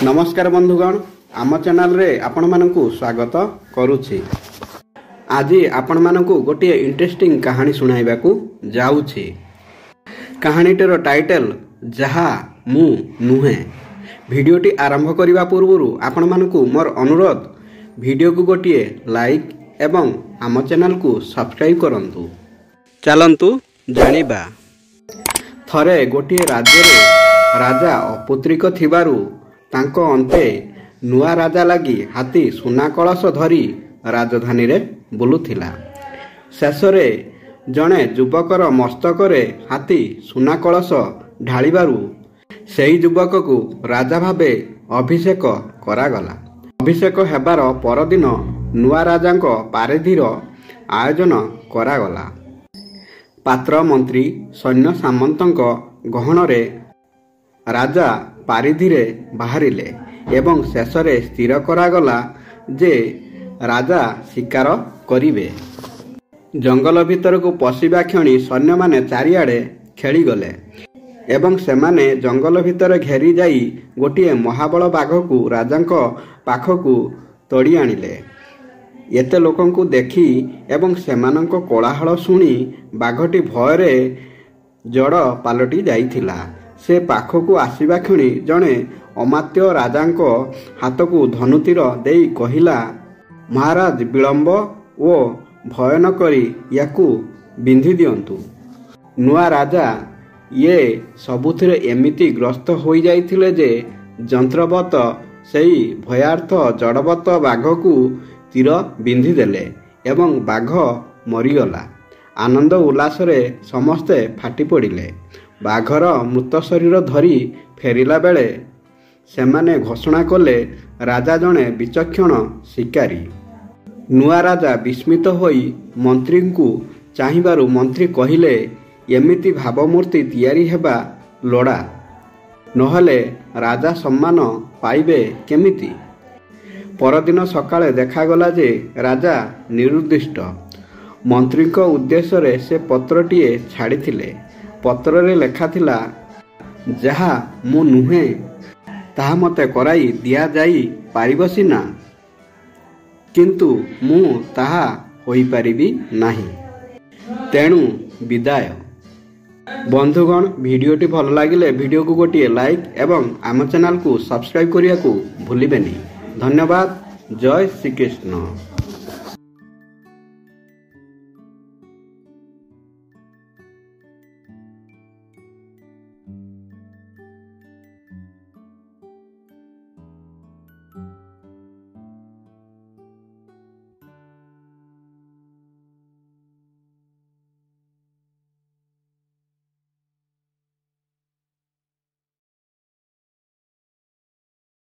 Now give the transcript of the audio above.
नमस्कार बंधुगण, आम चैनल रे आपण मानकु स्वागत करुछि। आज आपण मानकु गोटे इंटरेस्टिंग कहानी सुनाइबाकू जाउछि। कहानीटर टाइटल जहा मु नुहे। भिडियोटी आरंभ करिबा पूर्वरु आपण मानकु मोर अनुरोध, भिडियो को गोटे लाइक एवं आम चैनल को सब्सक्राइब करंतु। चलंतु जानिबा। थरे गोटे राज्य रे राजा अपुत्रिक थिबारु तांको अंते नुआ राजा लगी हाथी सुना कलश धरी राजधानी रे बुलुथिला। शेषरे जणे युवकर मस्तकरे हाथी सुना कलश ढालिबारु सेही युवक को राजा भावे अभिषेक करागला। अभिषेक हेबार परदिन नुआ राजांको पारेधीर आयोजन करागला। पात्र मंत्री सैन्य सामंतंको गहणरे राजा पारिधीरे बाहरिले एवं शेषरे स्थिर करागला जे राजा शिकार करिवे। जंगल भीतर को पशिबा क्षणी सैन्य माने चारिआडे खेली गले एवं सेमाने जंगल भीतर घेरी जाई गोटे महाबल बाघ को राजांको पाखकू तोड़ी आनिले। एते लोकंकु देखी एवं सेमानंको कोलाहल सुनी बाघटी भयरे जड़ पालटी जाइथिला। से पाखकू आसीबा क्षणी जणे अमात्य राजांको हाथकू धनुतीर देई कहिला, महाराज विलंब ओ भय न करी याकू बिंधी दियंतु। नुआ राजा ये सबुथिरे एमिति ग्रस्त होई जाइथिले जे जंत्रवत सेई भयार्थ जड़वत बाघकू तीर बिंधी देले एवं बाघ मरीगला। आनंद उल्लासरे समस्ते फाटी पड़िले। बाघर मृत शरीर धरी फेरिला बेले सेमाने घोषणा कले राजा जणे विचक्षण शिकारी। नुआ राजा विस्मित होई मंत्री को चाहिबारु मंत्री कहिले, एमिति भावमूर्ति तैयारी हेबा लोड़ा, नहले राजा सम्मान पाइबे केमिति। परदिन सकाळे देखागला जे राजा निरुद्दिष्ट। मंत्री को उद्देश्य से पत्रटीए छाड़िथिले। पत्ररे लेखा थिला, जहा मु नुहे ताहा मते कराई दिया जाई पारिबो सिना, किंतु मु ताहा होई पारिबी नाही, तेणु विदाय। बंधुगण, भिडियोटी भल लागिले भिडियो को गोटे लाइक एवं आम चैनल को सब्सक्राइब करिया को भूलिबेनी। धन्यवाद। जय श्री कृष्ण।